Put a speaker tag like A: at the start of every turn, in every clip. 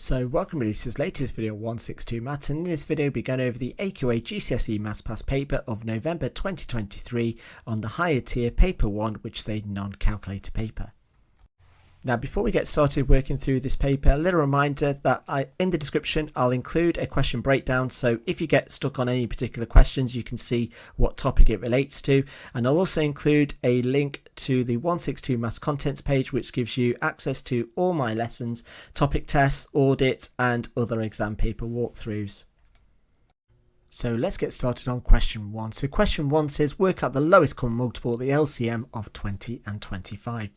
A: So welcome to this latest video 162 Maths, and in this video we'll be going over the AQA GCSE Maths Pass paper of November 2023 on the higher tier paper 1, which is a non-calculator paper. Now before we get started working through this paper, a little reminder that in the description I'll include a question breakdown, so if you get stuck on any particular questions you can see what topic it relates to, and I'll also include a link to the 162 Maths contents page which gives you access to all my lessons, topic tests, audits and other exam paper walkthroughs. So let's get started on question 1. So question 1 says work out the lowest common multiple, the LCM of 20 and 25.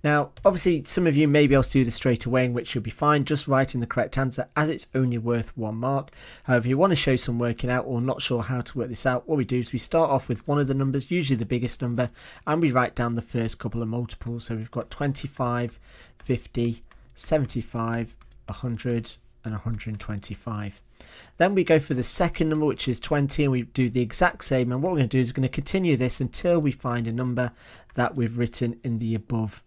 A: Now obviously some of you may be able to do this straight away, in which you'll be fine just writing the correct answer as it's only worth 1 mark. However, if you want to show some working out or not sure how to work this out, what we do is we start off with one of the numbers, usually the biggest number, and we write down the first couple of multiples. So we've got 25, 50, 75, 100 and 125. Then we go for the second number, which is 20, and we do the exact same, and what we're going to do is we're going to continue this until we find a number that we've written in the above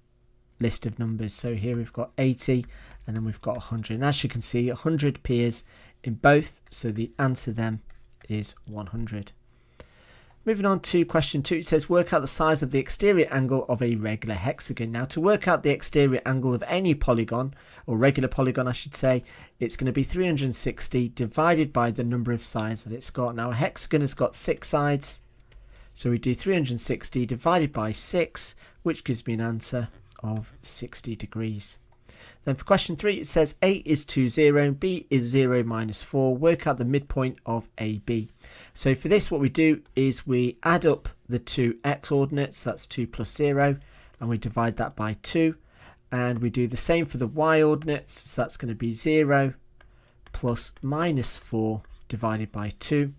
A: list of numbers. So here we've got 80 and then we've got 100, and as you can see 100 appears in both, so the answer then is 100. Moving on to question 2, it says work out the size of the exterior angle of a regular hexagon. Now to work out the exterior angle of any polygon, or regular polygon I should say, it's going to be 360 divided by the number of sides that it's got. Now a hexagon has got 6 sides, so we do 360 divided by 6, which gives me an answer of 60 degrees. Then for question 3 it says A is 2, 0, B is 0 minus 4. Work out the midpoint of AB. So for this what we do is we add up the two x ordinates, that's 2 plus 0, and we divide that by 2. And we do the same for the y ordinates, so that's going to be 0 plus minus 4 divided by 2.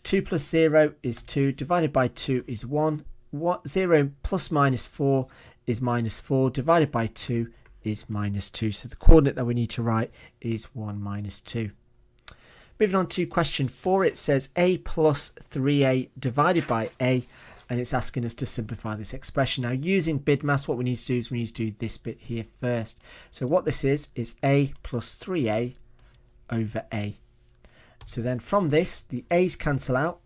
A: 2 plus 0 is 2, divided by 2 is 1. 0 plus minus 4 is minus 4, divided by 2 is minus 2. So the coordinate that we need to write is 1 minus 2. Moving on to question 4, it says a plus 3a divided by a, and it's asking us to simplify this expression. Now using BIDMAS, what we need to do is we need to do this bit here first. So what this is a plus 3a over a. So then from this the a's cancel out,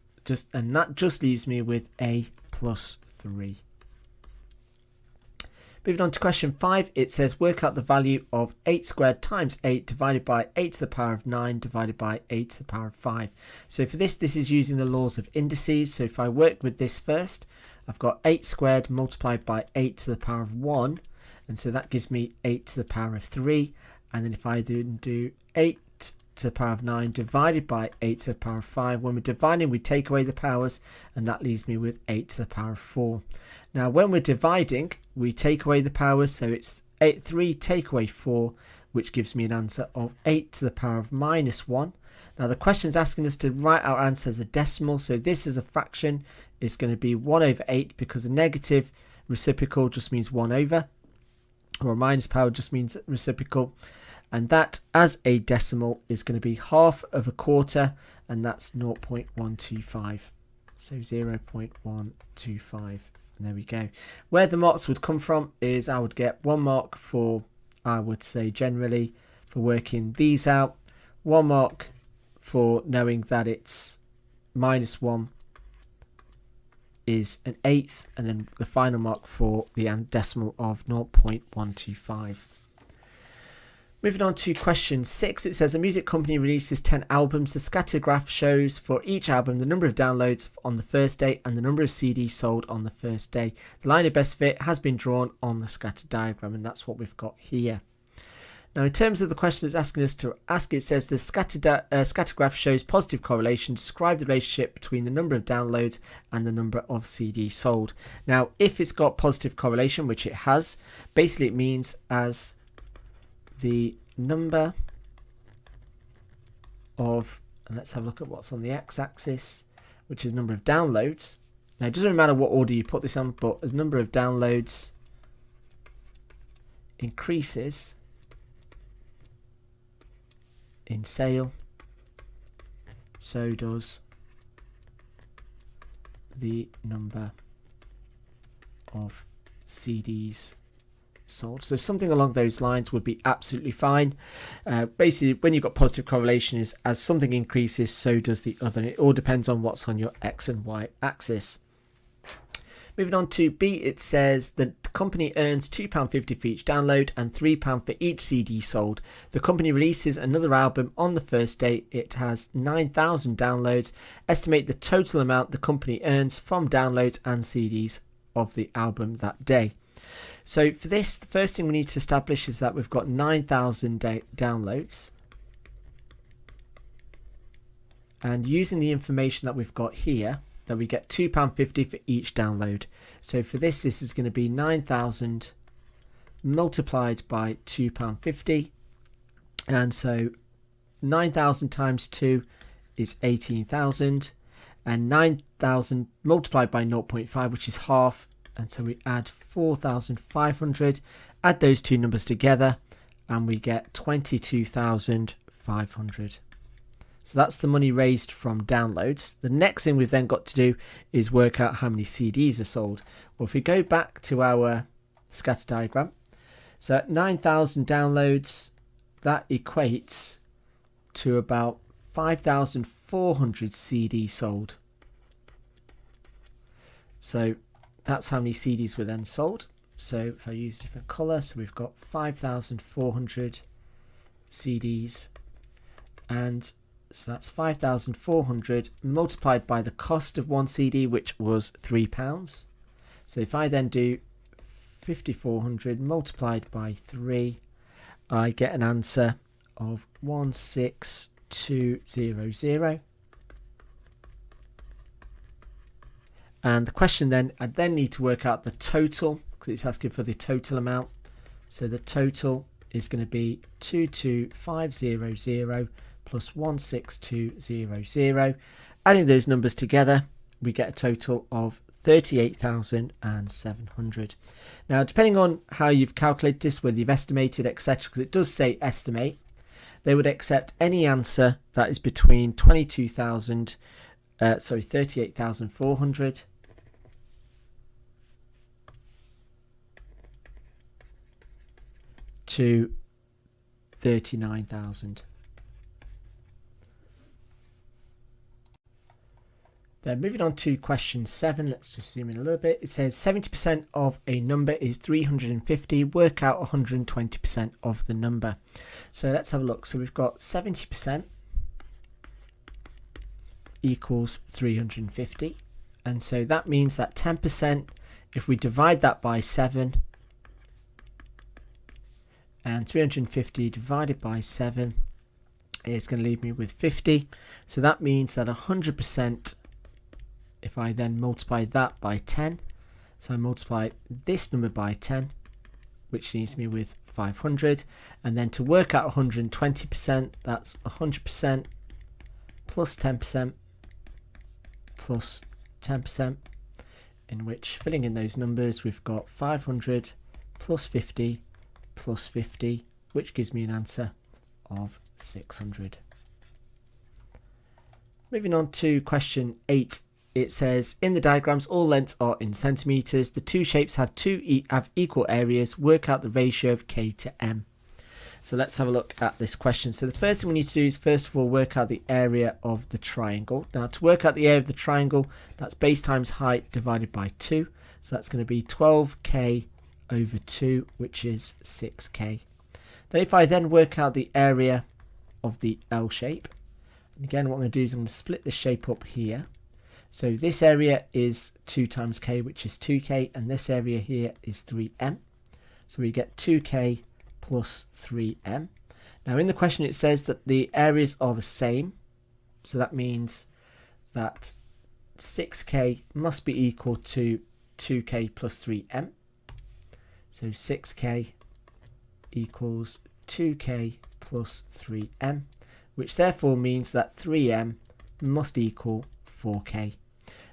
A: and that just leaves me with a plus 3. Moving on to question 5, it says work out the value of 8 squared times 8 divided by 8 to the power of 9 divided by 8 to the power of 5. So for this is using the laws of indices. So if I work with this first, I've got 8 squared multiplied by 8 to the power of 1, and so that gives me 8 to the power of 3. And then if I then do 8 to the power of 9 divided by 8 to the power of 5, when we're dividing we take away the powers, and that leaves me with 8 to the power of 4. Now when we're dividing we take away the powers, so it's 3 take away 4, which gives me an answer of 8 to the power of minus 1. Now the question is asking us to write our answer as a decimal, so this is a fraction, is going to be 1 over 8, because the negative reciprocal just means 1 over, or a minus power just means reciprocal, and that as a decimal is going to be half of a quarter, and that's 0.125. So 0.125. And there we go. Where the marks would come from is I would get 1 mark for, I would say generally, for working these out, 1 mark for knowing that it's minus 1 is an eighth, and then the final mark for the decimal of 0.125. Moving on to question 6, it says a music company releases 10 albums. The scatter graph shows for each album the number of downloads on the first day and the number of CDs sold on the first day. The line of best fit has been drawn on the scatter diagram, and that's what we've got here. Now in terms of the question it's asking us to ask, it says the scatter graph shows positive correlation. Describe the relationship between the number of downloads and the number of CDs sold. Now if it's got positive correlation, which it has, basically it means as the number of, and let's have a look at what's on the x-axis, which is number of downloads. Now it doesn't really matter what order you put this on, but as number of downloads increases in sale, so does the number of CDs sold. So something along those lines would be absolutely fine. Basically, when you've got positive correlation, is as something increases, so does the other. And it all depends on what's on your X and Y axis. Moving on to B, it says the company earns £2.50 for each download and £3 for each CD sold. The company releases another album on the first day. It has 9,000 downloads. Estimate the total amount the company earns from downloads and CDs of the album that day. So for this, the first thing we need to establish is that we've got 9,000 downloads. And using the information that we've got here, that we get £2.50 for each download. So for this is going to be 9,000 multiplied by £2.50. And so 9,000 times 2 is 18,000. And 9,000 multiplied by 0.5, which is half. And so we add 4,500. Add those two numbers together and we get 22,500. So that's the money raised from downloads. The next thing we've then got to do is work out how many CDs are sold. Well, if we go back to our scatter diagram, so at 9,000 downloads, that equates to about 5,400 CDs sold. So that's how many CDs were then sold. So if I use different colour, so we've got 5,400 CDs, and so that's 5,400 multiplied by the cost of one CD, which was £3. So if I then do 5,400 multiplied by 3, I get an answer of 16200. And the question then, I then need to work out the total, because it's asking for the total amount. So the total is going to be 22,500 plus 16200. Adding those numbers together, we get a total of 38,700. Now, depending on how you've calculated this, whether you've estimated, etc., because it does say estimate, they would accept any answer that is between 38,400 to 39,000. Then moving on to question 7, let's just zoom in a little bit. It says 70% of a number is 350. Work out 120% of the number. So let's have a look. So we've got 70% equals 350. And so that means that 10%, if we divide that by 7, and 350 divided by 7 is going to leave me with 50. So that means that 100%, if I then multiply that by 10, so I multiply this number by 10, which leaves me with 500. And then to work out 120%, that's 100% plus 10% plus 10%, in which, filling in those numbers, we've got 500 plus 50 plus 50, which gives me an answer of 600. Moving on to question 8, it says in the diagrams all lengths are in centimeters. The two shapes have equal areas. Work out the ratio of k to m. So let's have a look at this question. So the first thing we need to do is first of all work out the area of the triangle. Now to work out the area of the triangle, that's base times height divided by 2. So that's going to be 12k over 2, which is 6k. Then if I then work out the area of the L shape, and again what I'm going to do is I'm going to split this shape up here. So this area is 2 times k, which is 2k, and this area here is 3m. So we get 2k plus 3m. Now in the question it says that the areas are the same, so that means that 6k must be equal to 2k plus 3m. So 6k equals 2k plus 3m, which therefore means that 3m must equal 4k.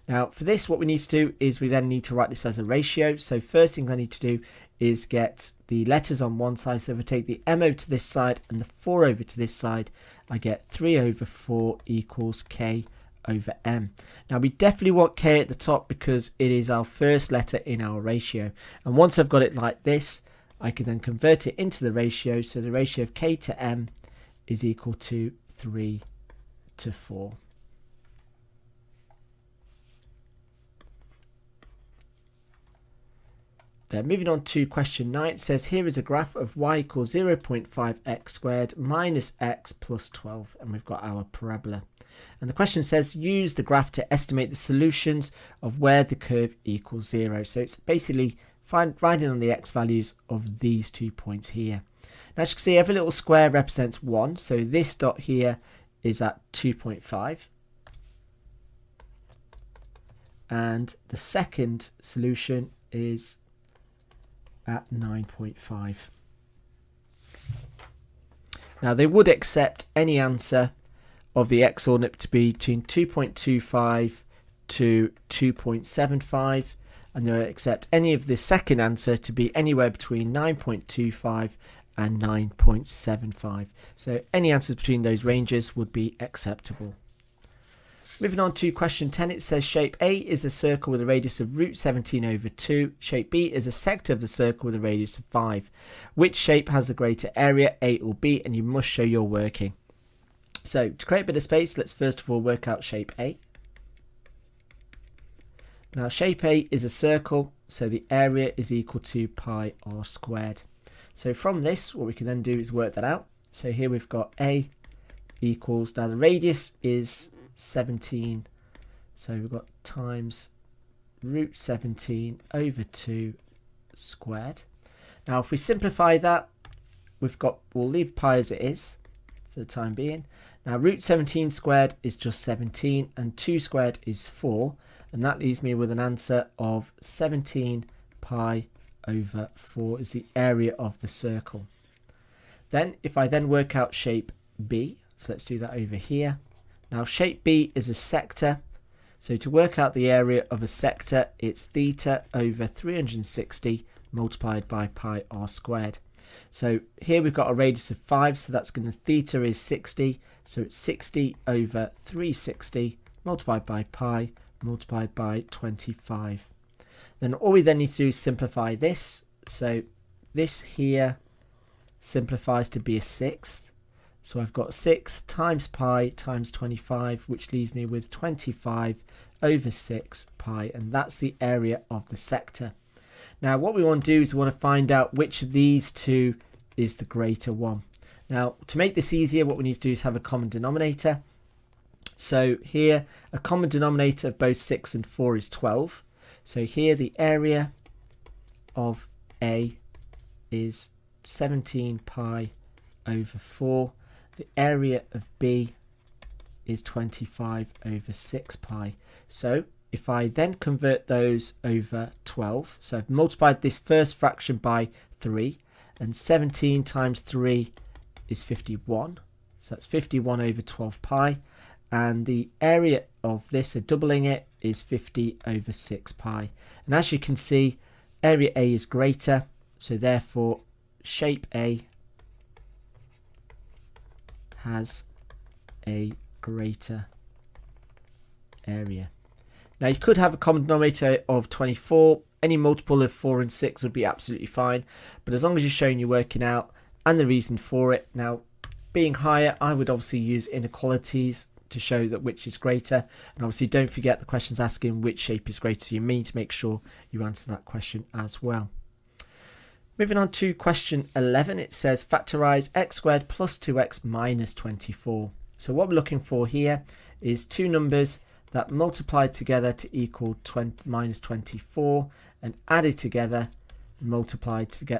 A: Now for this, what we need to do is we then need to write this as a ratio. So first thing I need to do is get the letters on one side. So if I take the m over to this side and the 4 over to this side, I get 3 over 4 equals k over m. Now we definitely want k at the top because it is our first letter in our ratio. And once I've got it like this, I can then convert it into the ratio. So the ratio of k to m is equal to 3 to 4. Then moving on to question 9, it says here is a graph of y equals 0.5x squared minus x plus 12, and we've got our parabola. And the question says use the graph to estimate the solutions of where the curve equals 0. So it's basically finding on the x values of these 2 points here. Now as you can see, every little square represents 1, so this dot here is at 2.5. And the second solution is at 9.5. Now they would accept any answer of the x ordinate to be between 2.25 to 2.75, and they'll accept any of the second answer to be anywhere between 9.25 and 9.75. So any answers between those ranges would be acceptable. Moving on to question 10, it says shape A is a circle with a radius of root 17 over 2. Shape B is a sector of the circle with a radius of 5. Which shape has a greater area, A or B? And you must show your working. So to create a bit of space, let's first of all work out shape A. Now shape A is a circle, so the area is equal to pi r squared. So from this, what we can then do is work that out. So here we've got A equals, now the radius is 17, so we've got times root 17 over 2 squared. Now if we simplify that, we'll leave pi as it is for the time being. Now root 17 squared is just 17 and 2 squared is 4, and that leaves me with an answer of 17 pi over 4 is the area of the circle. Then if I then work out shape B, so let's do that over here. Now shape B is a sector, so to work out the area of a sector, it's theta over 360 multiplied by pi r squared. So here we've got a radius of 5, so that's going to, theta is 60, so it's 60 over 360 multiplied by pi multiplied by 25. Then all we then need to do is simplify this, so this here simplifies to be a sixth. So I've got 6 times pi times 25, which leaves me with 25 over 6 pi, and that's the area of the sector. Now what we want to do is we want to find out which of these two is the greater one. Now to make this easier, what we need to do is have a common denominator. So here a common denominator of both 6 and 4 is 12. So here the area of A is 17 pi over 4. The area of B is 25 over 6 pi. So if I then convert those over 12, so I've multiplied this first fraction by 3, and 17 times 3 is 51. So that's 51 over 12 pi. And the area of this, so doubling it, is 50 over 6 pi. And as you can see, area A is greater, so therefore shape A has a greater area. Now you could have a common denominator of 24. Any multiple of 4 and 6 would be absolutely fine, but as long as you're showing you're working out and the reason for it. Now being higher, I would obviously use inequalities to show that which is greater, and obviously don't forget the question's asking which shape is greater, so you mean to make sure you answer that question as well. Moving on to question 11, it says factorise x squared plus 2x minus 24. So what we're looking for here is two numbers that multiplied together to equal minus 24, and added together,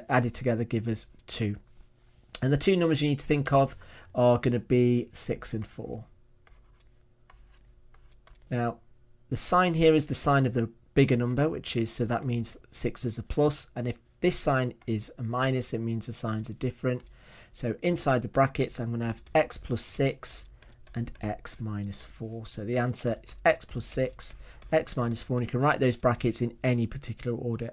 A: added together give us 2. And the two numbers you need to think of are going to be 6 and 4. Now the sign here is the sign of the bigger number, which is, so that means 6 is a plus, and if this sign is a minus, it means the signs are different. So inside the brackets I'm going to have x plus 6 and x minus 4. So the answer is x plus 6, x minus 4, and you can write those brackets in any particular order.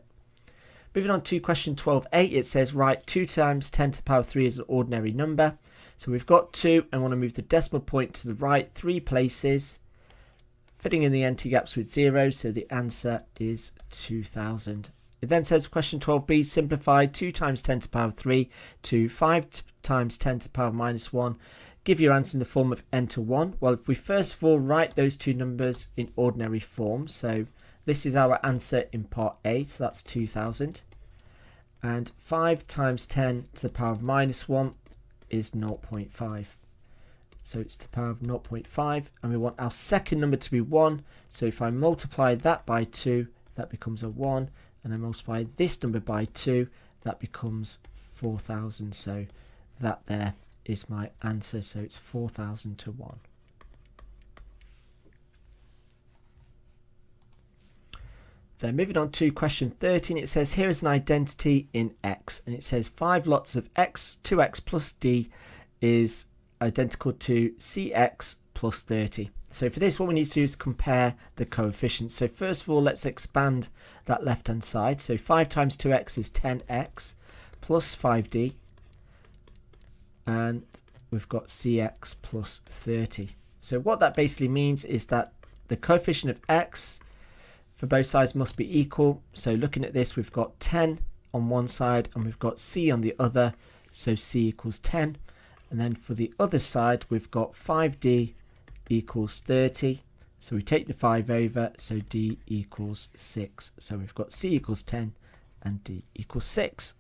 A: Moving on to question 12a, it says write 2 times 10 to the power 3 as an ordinary number. So we've got 2, and want to move the decimal point to the right 3 places, fitting in the empty gaps with 0, so the answer is 2000. It then says question 12b, simplify 2 times 10 to the power 3 to 5 times 10 to the power minus 1. Give your answer in the form of n to 1. Well, if we first of all write those two numbers in ordinary form, so this is our answer in part A, so that's 2000. And 5 times 10 to the power of minus 1 is 0.5. So it's to the power of 0.5, and we want our second number to be 1. So if I multiply that by 2, that becomes a 1, and I multiply this number by 2, that becomes 4000. So that there is my answer. So it's 4000 to 1. Then moving on to question 13, it says here is an identity in x, and it says 5 lots of x, 2x plus d is identical to cx plus 30. So for this, what we need to do is compare the coefficients. So first of all, let's expand that left hand side. So 5 times 2x is 10x plus 5d, and we've got cx plus 30. So what that basically means is that the coefficient of x for both sides must be equal. So looking at this, we've got 10 on one side and we've got c on the other, so c equals 10. And then for the other side, we've got 5d equals 30. So we take the 5 over, so d equals 6. So we've got c equals 10 and d equals 6.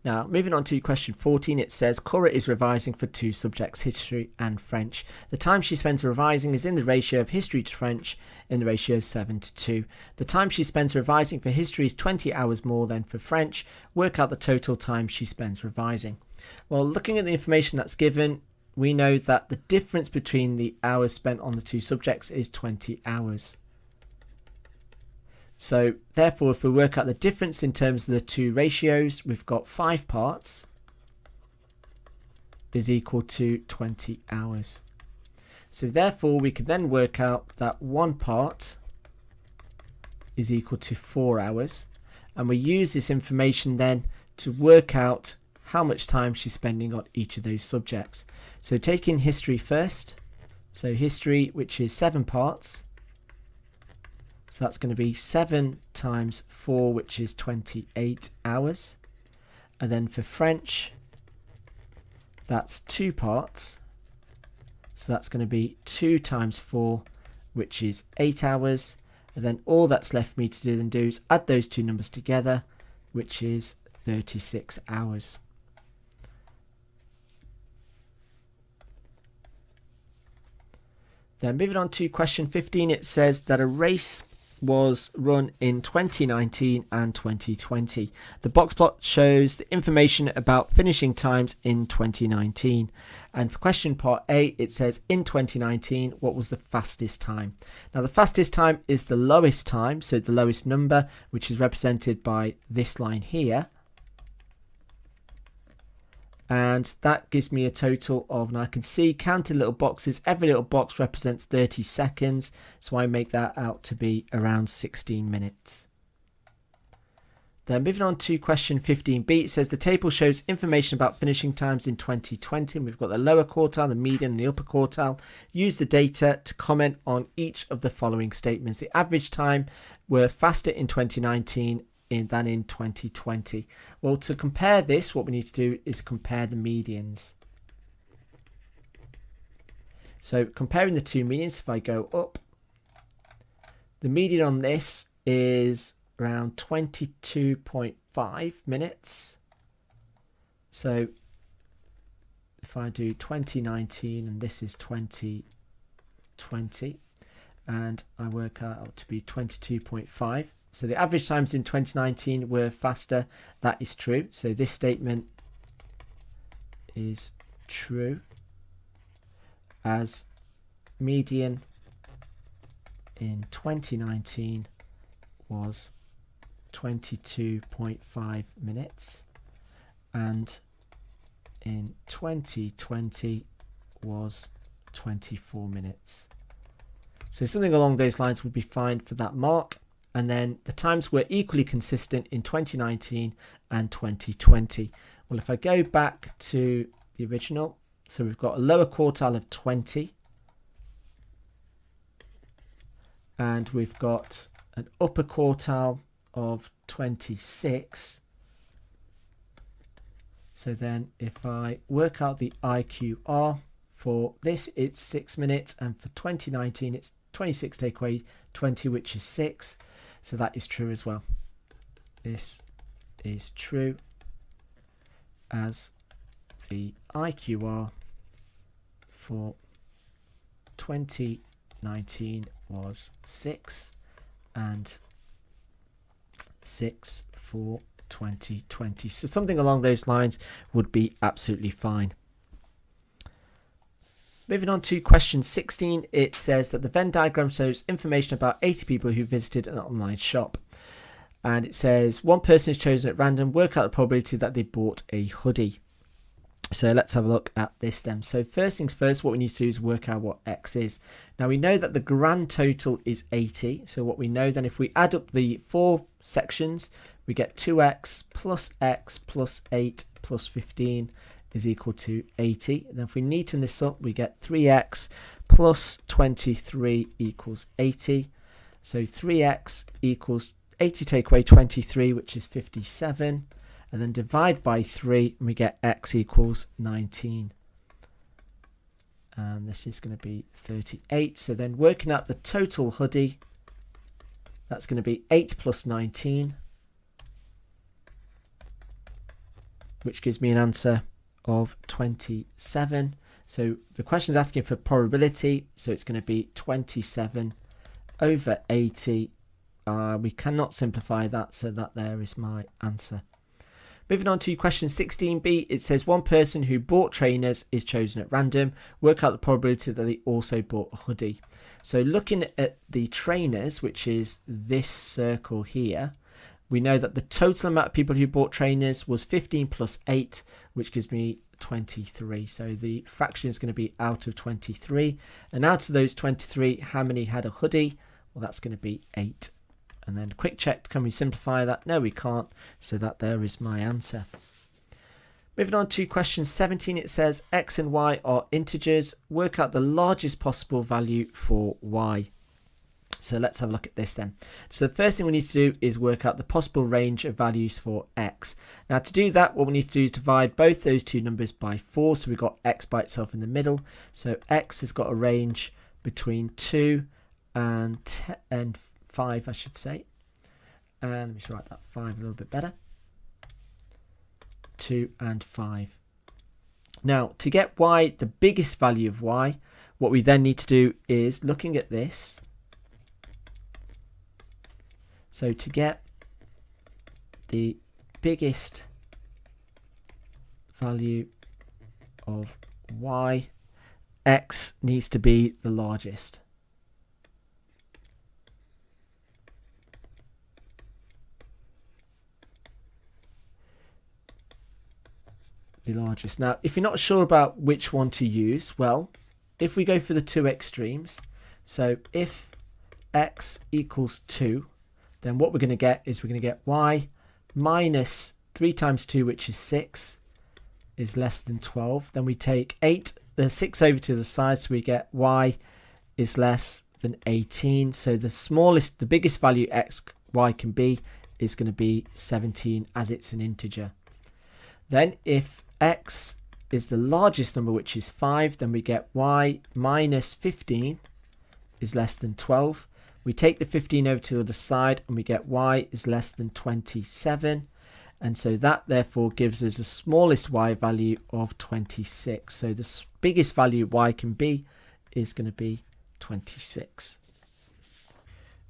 A: Now, moving on to question 14, it says Cora is revising for 2 subjects, history and French. The time she spends revising is in the ratio of history to French in the ratio of 7 to 2. The time she spends revising for history is 20 hours more than for French. Work out the total time she spends revising. Well, looking at the information that's given, we know that the difference between the hours spent on the 2 subjects is 20 hours. So therefore, if we work out the difference in terms of the 2 ratios, we've got 5 parts is equal to 20 hours. So therefore, we can then work out that 1 part is equal to 4 hours. And we use this information then to work out how much time she's spending on each of those subjects. So taking history first. So history, which is 7 parts. So that's going to be 7 times 4, which is 28 hours. And then for French, that's 2 parts. So that's going to be 2 times 4, which is 8 hours. And then all that's left for me to do is add those 2 numbers together, which is 36 hours. Then moving on to question 15, it says that a race was run in 2019 and 2020. The box plot shows the information about finishing times in 2019. And for question part A, it says in 2019, what was the fastest time? Now the fastest time is the lowest time, so the lowest number, which is represented by this line here. And that gives me a total of, and I can see counted little boxes, every little box represents 30 seconds, so I make that out to be around 16 minutes. Then moving on to question 15b, it says the table shows information about finishing times in 2020, and we've got the lower quartile, the median and the upper quartile. Use the data to comment on each of the following statements. The average time were faster in 2019 than in 2020. Well, to compare this, what we need to do is compare the medians. So comparing the 2 medians, if I go up, the median on this is around 22.5 minutes. So if I do 2019 and this is 2020, and I work out to be 22.5. So the average times in 2019 were faster. That is true. So this statement is true, as median in 2019 was 22.5 minutes and in 2020 was 24 minutes. So something along those lines would be fine for that mark. And then the times were equally consistent in 2019 and 2020. Well, if I go back to the original, so we've got a lower quartile of 20. And we've got an upper quartile of 26. So then if I work out the IQR for this, it's 6 minutes, and for 2019 it's 26 take away 20, which is 6. So that is true as well. This is true, as the IQR for 2019 was 6 and 6 for 2020. So something along those lines would be absolutely fine. Moving on to question 16, it says that the Venn diagram shows information about 80 people who visited an online shop. And it says one person is chosen at random, work out the probability that they bought a hoodie. So let's have a look at this then. So first things first, what we need to do is work out what x is. Now we know that the grand total is 80. So what we know then, if we add up the 4 sections, we get 2x plus 8 plus 15 is equal to 80. And then if we neaten this up, we get 3x plus 23 equals 80. So 3x equals 80 take away 23, which is 57. And then divide by 3 and we get x equals 19. And this is going to be 38. So then working out the total hoodie, that's going to be 8 plus 19, which gives me an answer of 27. So the question is asking for probability, so it's going to be 27 over 80. We cannot simplify that, so that there is my answer. Moving on to question 16b, it says one person who bought trainers is chosen at random. Work out the probability that they also bought a hoodie. So looking at the trainers, which is this circle here, we know that the total amount of people who bought trainers was 15 plus 8, which gives me 23. So the fraction is going to be out of 23. And out of those 23, how many had a hoodie? Well, that's going to be 8. And then quick check, can we simplify that? No, we can't. So that there is my answer. Moving on to question 17, it says x and y are integers. Work out the largest possible value for y. So let's have a look at this then. So the first thing we need to do is work out the possible range of values for x. Now to do that, what we need to do is divide both those two numbers by 4. So we've got x by itself in the middle. So x has got a range between 2 and 5, I should say. And let me just write that 5 a little bit better. 2 and 5. Now to get y, the biggest value of y, what we then need to do is looking at this. So to get the biggest value of y, x needs to be the largest. Now, if you're not sure about which one to use, well, if we go for the two extremes, so if x equals 2, then what we're going to get is we're going to get y minus 3 times 2, which is 6, is less than 12. Then we take 6 over to the side, so we get y is less than 18. So the biggest value y can be is going to be 17, as it's an integer. Then if x is the largest number, which is 5, then we get y minus 15 is less than 12. We take the 15 over to the other side and we get y is less than 27. And so that therefore gives us the smallest y value of 26. So the biggest value y can be is going to be 26.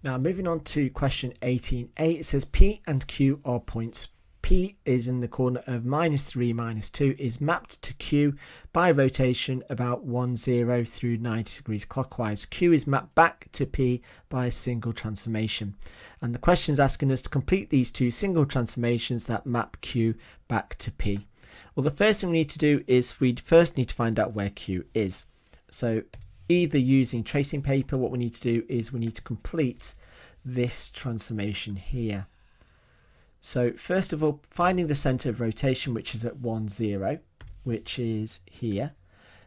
A: Now moving on to question 18a, it says P and Q are points. P is in the corner of -3, -2, is mapped to Q by rotation about 10 through 90 degrees clockwise. Q is mapped back to P by a single transformation. And the question is asking us to complete these two single transformations that map Q back to P. Well, the first thing we need to do is we first need to find out where Q is. So either using tracing paper, what we need to do is we need to complete this transformation here. So first of all, finding the center of rotation, which is at 10, which is here.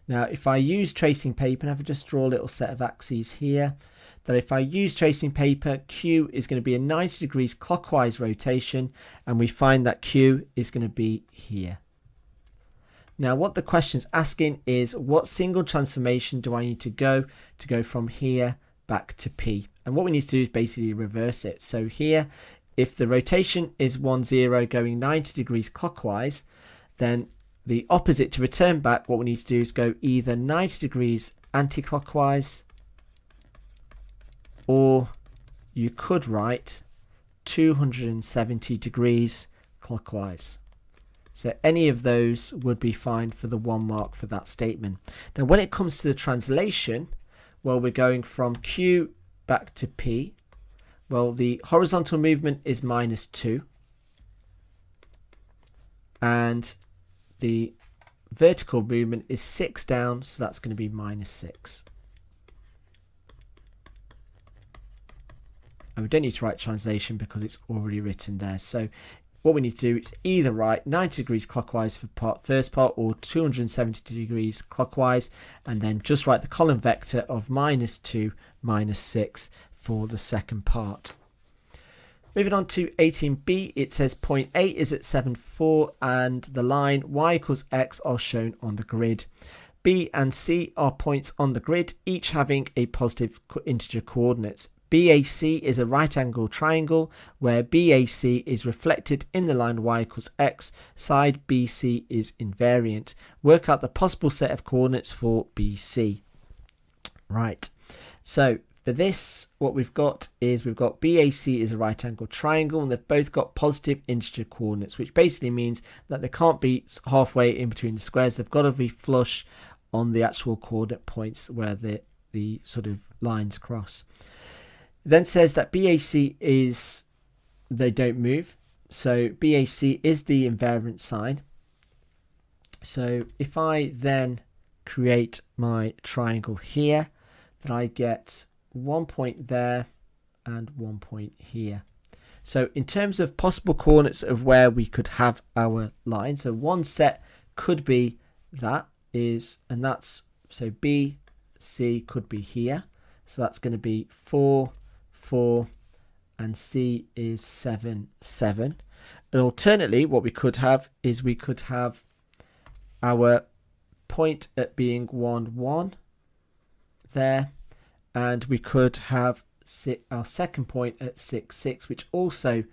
A: Now, if I use tracing paper, and if I just draw a little set of axes here, that if I use tracing paper, Q is going to be a 90 degrees clockwise rotation, and we find that Q is going to be here. Now, what the question's asking is, what single transformation do I need to go from here back to P? And what we need to do is basically reverse it. So here, if the rotation is 1, 0 going 90 degrees clockwise, then the opposite to return back, what we need to do is go either 90 degrees anti-clockwise, or you could write 270 degrees clockwise. So any of those would be fine for the 1 mark for that statement. Then when it comes to the translation, well, we're going from Q back to P. Well, the horizontal movement is -2. And the vertical movement is 6 down, so that's going to be -6. And we don't need to write translation because it's already written there. So what we need to do is either write 90 degrees clockwise for first part or 270 degrees clockwise, and then just write the column vector of -2, -6 for the second part. Moving on to 18b, it says point A is at 7, 4 and the line y equals x are shown on the grid. B and C are points on the grid, each having a positive integer coordinates. BAC is a right angle triangle where BAC is reflected in the line y equals x, side BC is invariant. Work out the possible set of coordinates for BC. Right, so for this, what we've got is BAC is a right angle triangle, and they've both got positive integer coordinates, which basically means that they can't be halfway in between the squares. They've got to be flush on the actual coordinate points where the sort of lines cross. It then says that BAC is, they don't move. So BAC is the invariant sign. So if I then create my triangle here, then I get 1 point there and 1 point here. So in terms of possible coordinates of where we could have our line, so one set could be that is, and that's, so B, C could be here. So that's going to be 4, 4, and C is 7, 7. And alternately, what we could have is we could have our point at being 1, 1 there. And we could have our second point at 6, 6, which also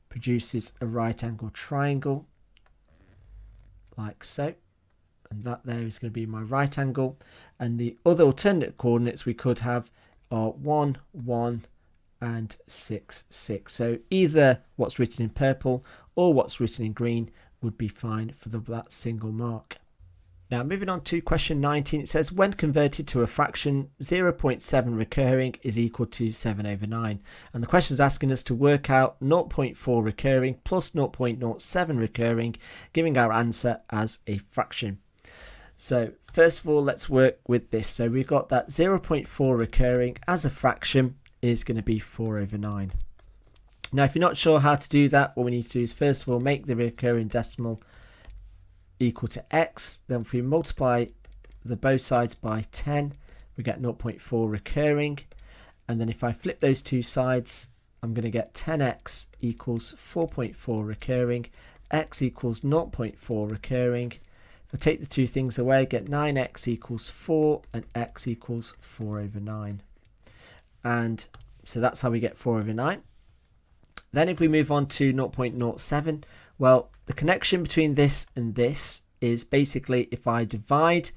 A: produces a right angle triangle, like so. And that there is going to be my right angle. And the other alternate coordinates we could have are 1, 1, and 6, 6. So either what's written in purple or what's written in green would be fine for that single mark. Now moving on to question 19, it says when converted to a fraction, 0.7 recurring is equal to 7/9. And the question is asking us to work out 0.4 recurring plus 0.07 recurring, giving our answer as a fraction. So first of all, let's work with this. So we've got that 0.4 recurring as a fraction is going to be 4/9. Now if you're not sure how to do that, what we need to do is first of all make the recurring decimal equal to x. Then if we multiply the both sides by 10, we get 0.4 recurring. And then if I flip those two sides, I'm going to get 10x equals 4.4 recurring, x equals 0.4 recurring. If I take the two things away, I get 9x equals 4 and x equals 4/9. And so that's how we get 4/9. Then if we move on to 0.07, well, the connection between this and this is basically if I divide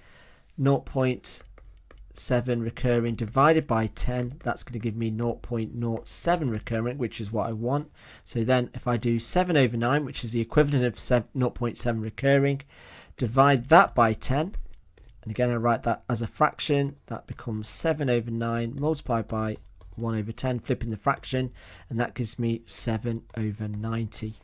A: 0.7 recurring divided by 10, that's going to give me 0.07 recurring, which is what I want. So then if I do 7/9, which is the equivalent of 0.7 recurring, divide that by 10, and again I write that as a fraction, that becomes 7/9 multiplied by 1/10, flipping the fraction, and that gives me 7/90.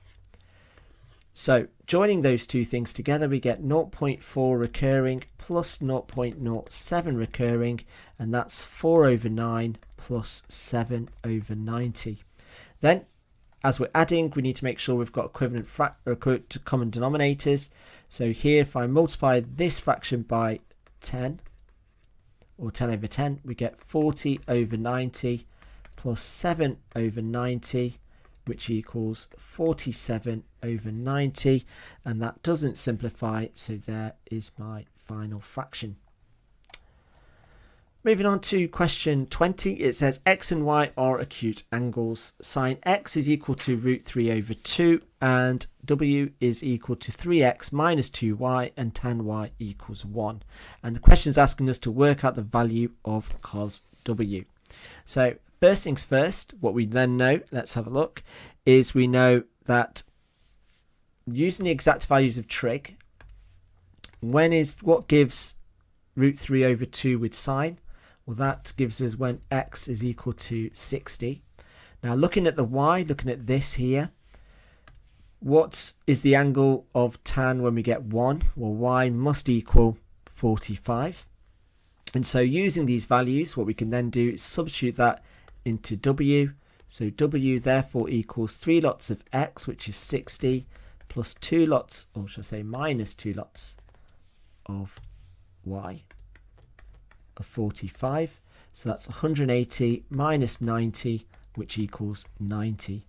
A: So joining those two things together, we get 0.4 recurring plus 0.07 recurring, and that's 4/9 plus 7/90. Then, as we're adding, we need to make sure we've got equivalent common denominators. So here, if I multiply this fraction by 10, or 10 over 10, we get 40 over 90 plus 7 over 90, which equals 47 over 90, and that doesn't simplify, so there is my final fraction. Moving on to question 20, it says x and y are acute angles. Sine x is equal to root 3 over 2 and w is equal to 3x minus 2y and tan y equals 1. And the question is asking us to work out the value of cos w. So first things first, what we then know, let's have a look, is we know that using the exact values of trig, what gives root 3 over 2 with sine? Well, that gives us when x is equal to 60. Now looking at the y, looking at this here, what is the angle of tan when we get 1? Well, y must equal 45. And so using these values, what we can then do is substitute that into w. So w therefore equals 3 lots of x, which is 60, plus 2 lots, or should I say minus 2 lots of y, of 45. So that's 180 minus 90, which equals 90.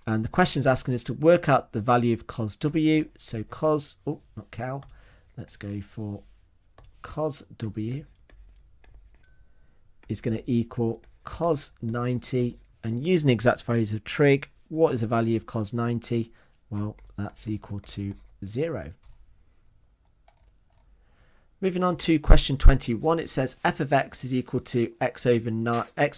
A: And the question is asking us to work out the value of cos w. So cos, oh, not cow, let's go for cos w is going to equal cos 90. And using exact values of trig, what is the value of cos 90? Well, that's equal to 0. Moving on to question 21, it says f of x is equal to x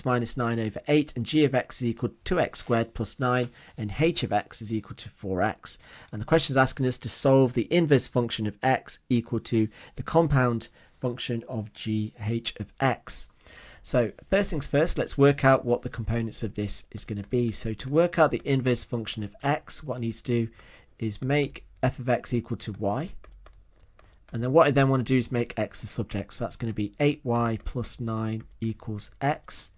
A: minus 9 over 8, and g of x is equal to 2x squared plus 9, and h of x is equal to 4x. And the question is asking us to solve the inverse function of x equal to the compound function of g h of x. So first things first, let's work out what the components of this is going to be. So to work out the inverse function of x, what I need to do is make f of x equal to y. And then what I then want to do is make x the subject. So that's going to be 8y plus 9 equals x.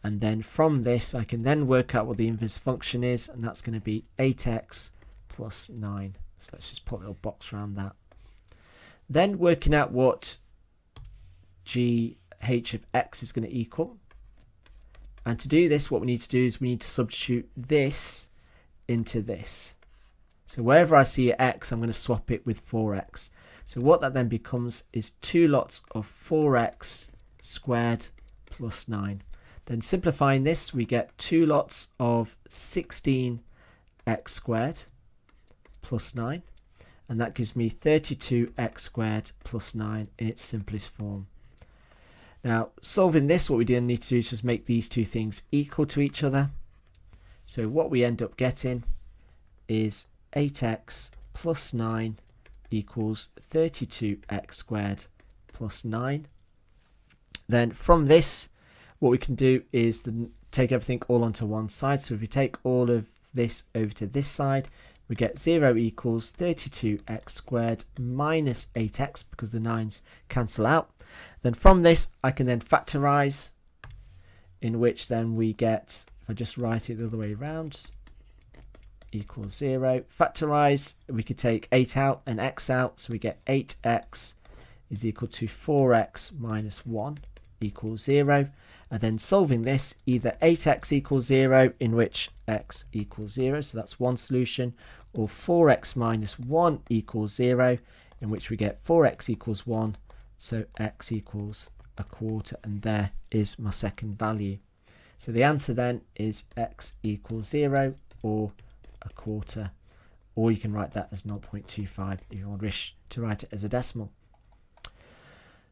A: And then from this, I can then work out what the inverse function is. And that's going to be 8x plus 9. So let's just put a little box around that. Then working out what g h of x is going to equal. And to do this, what we need to do is we need to substitute this into this. So wherever I see x, I'm going to swap it with 4x. So what that then becomes is 2 lots of 4x squared plus 9. Then simplifying this, we get 2 lots of 16x squared plus 9. And that gives me 32x squared plus 9 in its simplest form. Now, solving this, what we then need to do is just make these two things equal to each other. So what we end up getting is 8x plus 9 equals 32x squared plus 9. Then from this, what we can do is take everything all onto one side. So if we take all of this over to this side, we get 0 equals 32x squared minus 8x, because the 9's cancel out. Then from this, I can then factorize, in which then we get, if I just write it the other way around, equals 0. Factorize, we could take 8 out and x out, so we get 8x is equal to 4x minus 1 equals 0. And then solving this, either 8x equals 0, in which x equals 0, so that's one solution, or 4x minus 1 equals 0, in which we get 4x equals 1, so x equals a quarter, and there is my second value. So the answer then is x equals 0 or a quarter, or you can write that as 0.25 if you wish to write it as a decimal.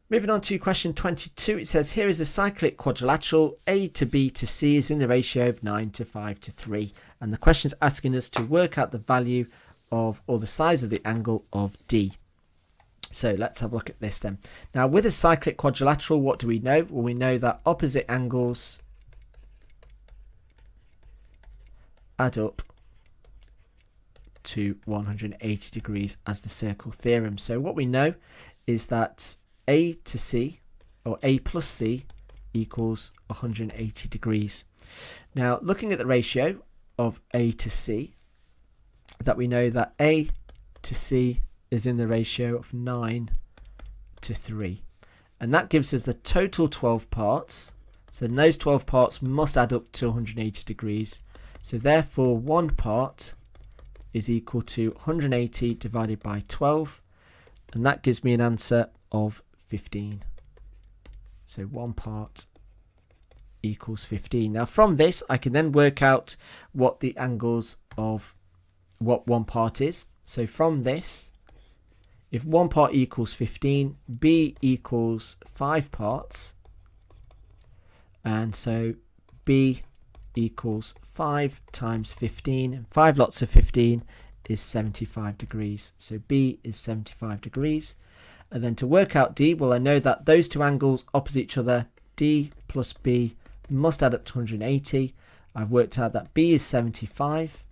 A: Moving on to question 22, it says here is a cyclic quadrilateral. A to B to C is in the ratio of 9 to 5 to 3, and the question is asking us to work out the value of, or the size of the angle of D. So let's have a look at this then. Now with a cyclic quadrilateral, what do we know? Well, we know that opposite angles add up to 180 degrees as the circle theorem. So what we know is that A to C, or A plus C, equals 180 degrees. Now looking at the ratio of A to C, that we know that A to C is in the ratio of 9 to 3. And that gives us the total 12 parts. So those 12 parts must add up to 180 degrees. So therefore, one part is equal to 180 divided by 12. And that gives me an answer of 15. So one part equals 15. Now from this, I can then work out what the angles of what one part is. So from this, if one part equals 15, B equals 5 parts. And so B equals 5 times 15. And 5 lots of 15 is 75 degrees. So B is 75 degrees. And then to work out D, well, I know that those two angles opposite each other, D plus B, must add up to 180. I've worked out that B is 75.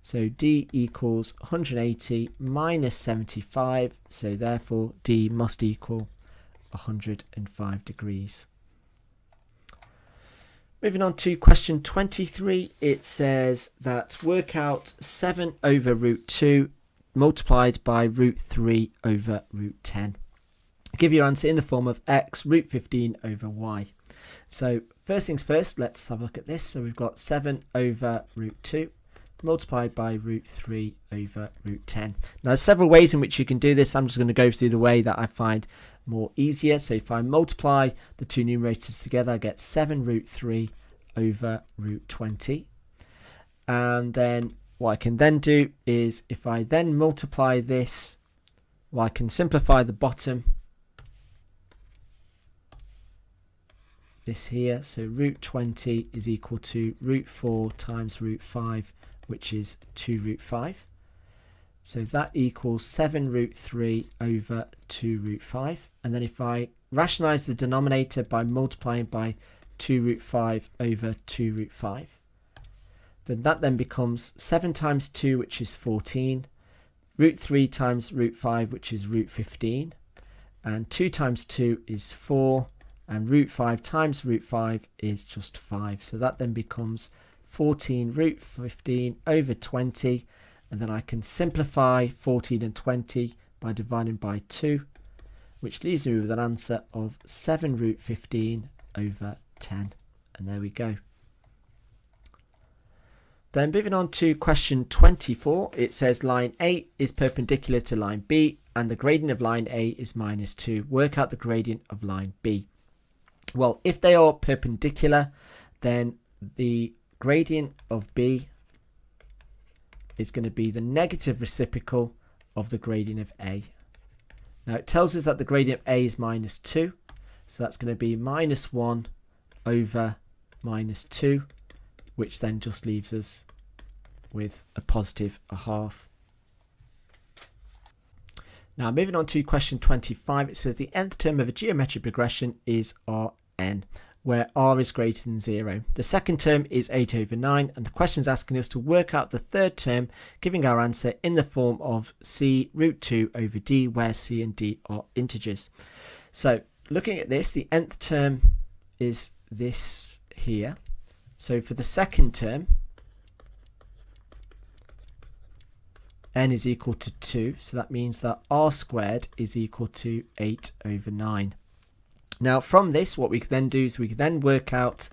A: So D equals 180 minus 75. So therefore, D must equal 105 degrees. Moving on to question 23, it says that work out 7 over root 2 multiplied by root 3 over root 10. Give your answer in the form of x root 15 over y. So first things first, let's have a look at this. So we've got 7 over root 2 multiplied by root 3 over root 10. Now there's several ways in which you can do this. I'm just going to go through the way that I find more easier. So if I multiply the two numerators together, I get 7 root 3 over root 20. And then what I can then do is if I then multiply this, well, I can simplify the bottom, this here. So root 20 is equal to root 4 times root 5, which is 2 root 5. So that equals 7 root 3 over 2 root 5. And then if I rationalize the denominator by multiplying by 2 root 5 over 2 root 5, then that then becomes 7 times 2, which is 14, root 3 times root 5, which is root 15, and 2 times 2 is 4, and root 5 times root 5 is just 5. So that then becomes 14 root 15 over 20, and then I can simplify 14 and 20 by dividing by 2, which leaves me with an answer of 7 root 15 over 10. And there we go. Then moving on to question 24, it says line A is perpendicular to line B and the gradient of line A is minus 2. Work out the gradient of line B. Well, if they are perpendicular, then the gradient of B is going to be the negative reciprocal of the gradient of A. Now it tells us that the gradient of A is minus 2, so that's going to be minus 1 over minus 2, which then just leaves us with a positive 1/2. Now moving on to question 25, it says the nth term of a geometric progression is Rn, where r is greater than 0. The second term is 8 over 9, and the question is asking us to work out the third term, giving our answer in the form of c root 2 over d, where c and d are integers. So looking at this, the nth term is this here. So for the second term, n is equal to 2, so that means that r squared is equal to 8 over 9. Now from this, what we can then do is we can then work out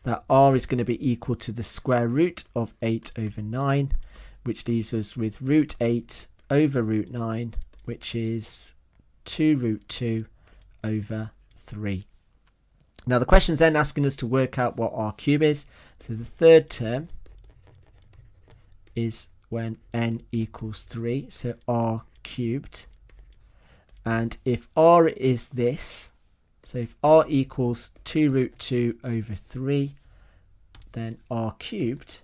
A: that r is going to be equal to the square root of 8 over 9, which leaves us with root 8 over root 9, which is 2 root 2 over 3. Now the question's then asking us to work out what r cubed is. So the third term is when n equals 3, so r cubed. And if r is this, so if r equals 2 root 2 over 3, then r cubed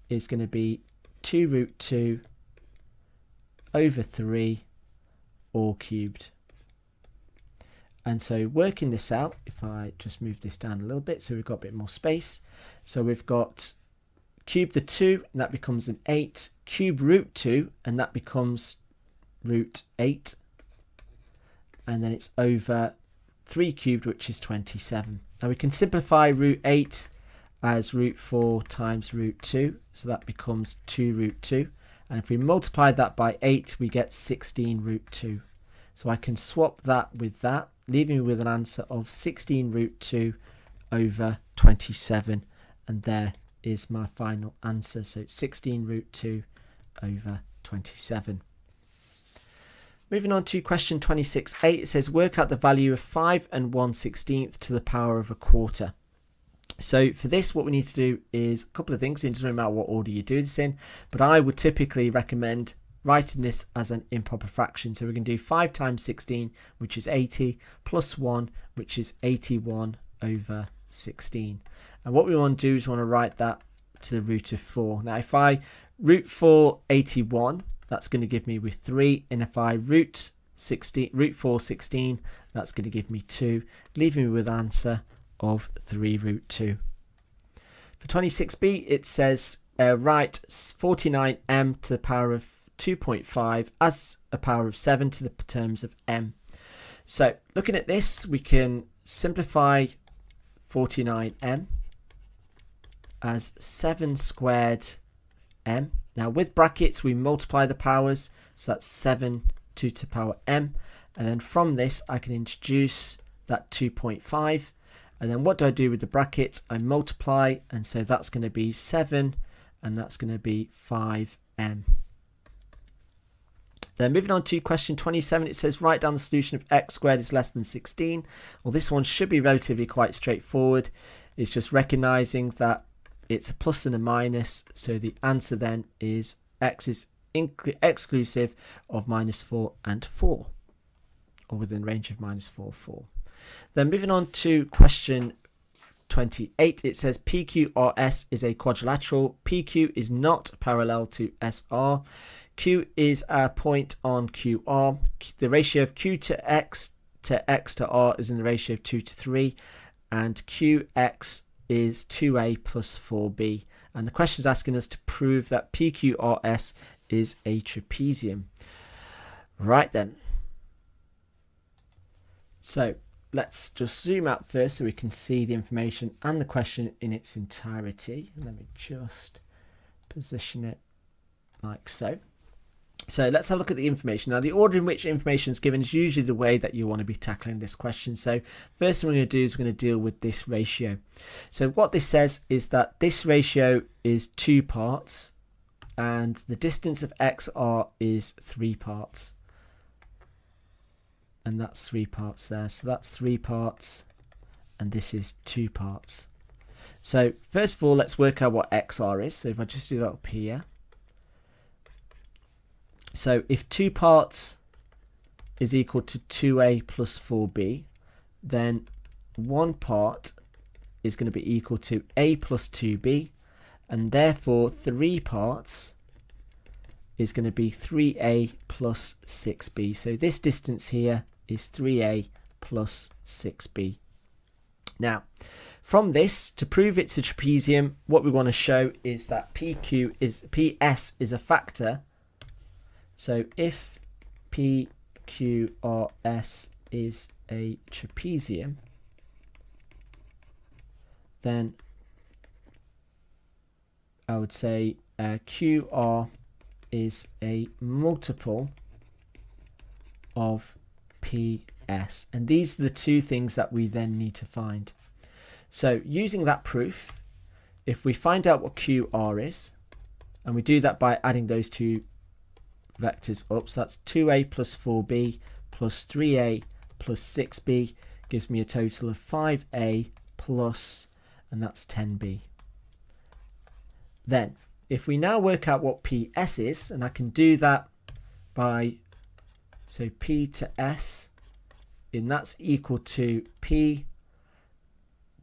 A: is going to be 2 root 2 over 3 all cubed. And so working this out, if I just move this down a little bit so we've got a bit more space. So we've got cube the 2, and that becomes an 8, cube root 2, and that becomes root 8. And then it's over 3 cubed, which is 27. Now we can simplify root 8 as root 4 times root 2, so that becomes 2 root 2. And if we multiply that by 8, we get 16 root 2. So I can swap that with that, leaving me with an answer of 16 root 2 over 27. And there is my final answer. So it's 16 root 2 over 27. Moving on to question 26.8, it says work out the value of 5 and 1/16 to the power of a quarter. So for this, what we need to do is a couple of things. It doesn't matter what order you do this in, but I would typically recommend writing this as an improper fraction. So we're going to do 5 times 16, which is 80, plus 1, which is 81 over 16. And what we want to do is we want to write that to the root of 4. Now, if I root 4 81, that's going to give me with 3. And if I root 4 16, that's going to give me 2, leaving me with an answer of 3 root 2. For 26b, it says write 49m to the power of 2.5 as a power of 7 to the terms of m. So looking at this, we can simplify 49m as 7 squared m. Now with brackets, we multiply the powers, so that's 7 to the power m. And then from this, I can introduce that 2.5. And then what do I do with the brackets? I multiply, and so that's going to be 7, and that's going to be 5m. Then moving on to question 27, it says write down the solution of x squared is less than 16. Well, this one should be relatively quite straightforward. It's just recognizing that it's a plus and a minus, so the answer then is x is exclusive of -4 and 4, or within range of -4, 4. Then moving on to question 28, it says PQRS is a quadrilateral. PQ is not parallel to SR. Q is a point on QR. The ratio of Q to X to R is in the ratio of 2 to 3. And QX is 2A plus 4B. And the question is asking us to prove that PQRS is a trapezium. Right then. So let's just zoom out first so we can see the information and the question in its entirety. Let me just position it like so. So let's have a look at the information. Now, the order in which information is given is usually the way that you want to be tackling this question. So first thing we're going to do is we're going to deal with this ratio. So what this says is that this ratio is 2 parts and the distance of XR is 3 parts. And that's 3 parts there. So that's 3 parts and this is 2 parts. So first of all, let's work out what XR is. So if I just do that up here. So if 2 parts is equal to 2a plus 4b, then 1 part is going to be equal to a plus 2b, and therefore 3 parts is going to be 3a plus 6b. So this distance here is 3a plus 6b. Now, from this, to prove it's a trapezium, what we want to show is that PS is a factor. So if PQRS is a trapezium, then I would say QR is a multiple of PS. And these are the 2 things that we then need to find. So using that proof, if we find out what QR is, and we do that by adding those 2 vectors up, so that's 2a plus 4b plus 3a plus 6b gives me a total of 5a plus, and that's 10b. Then if we now work out what PS is, and I can do that by, so P to S, and that's equal to P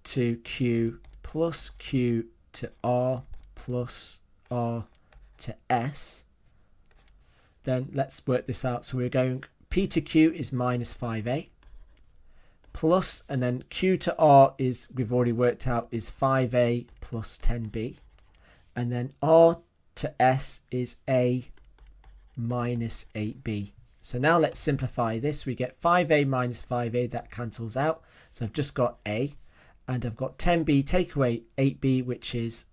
A: to Q plus Q to R plus R to S. Then let's work this out. So we're going P to Q is minus 5a plus, and then Q to R is, we've already worked out, is 5a plus 10b. And then R to S is a minus 8b. So now let's simplify this. We get 5a minus 5a, that cancels out. So I've just got a, and I've got 10b, take away 8b, which is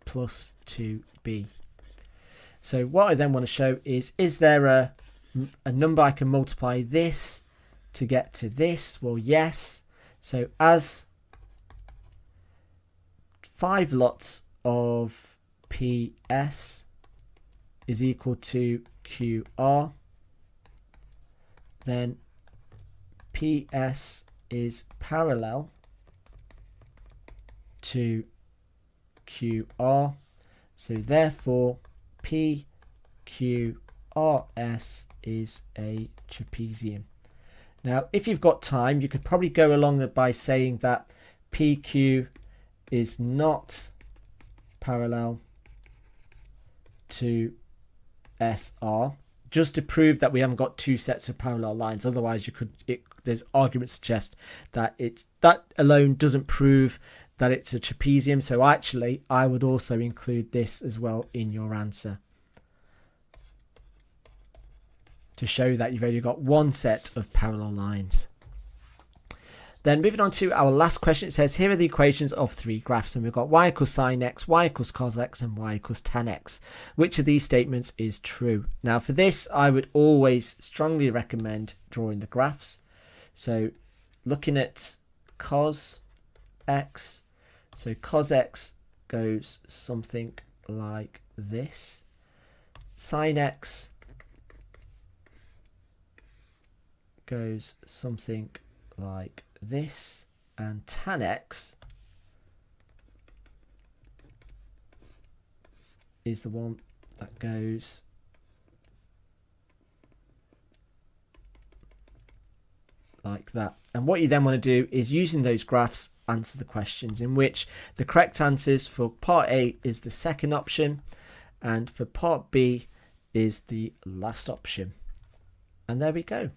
A: plus 2b. So what I then want to show is there a number I can multiply this to get to this? Well, yes. So as 5 lots of PS is equal to QR, then PS is parallel to QR. So therefore PQRS is a trapezium. Now, if you've got time, you could probably go along by saying that PQ is not parallel to SR, just to prove that we haven't got two sets of parallel lines. Otherwise, there's arguments suggest that that alone doesn't prove that it's a trapezium. So actually, I would also include this as well in your answer to show that you've only got one set of parallel lines. Then moving on to our last question, it says here are the equations of 3 graphs, and we've got y equals sine x, y equals cos x, and y equals tan x. Which of these statements is true? Now for this, I would always strongly recommend drawing the graphs. So looking at cos x, so cos x goes something like this. Sine x goes something like this, and tan x is the one that goes like that. And what you then want to do is, using those graphs, answer the questions, in which the correct answers for part A is the second option, and for part B is the last option. And there we go.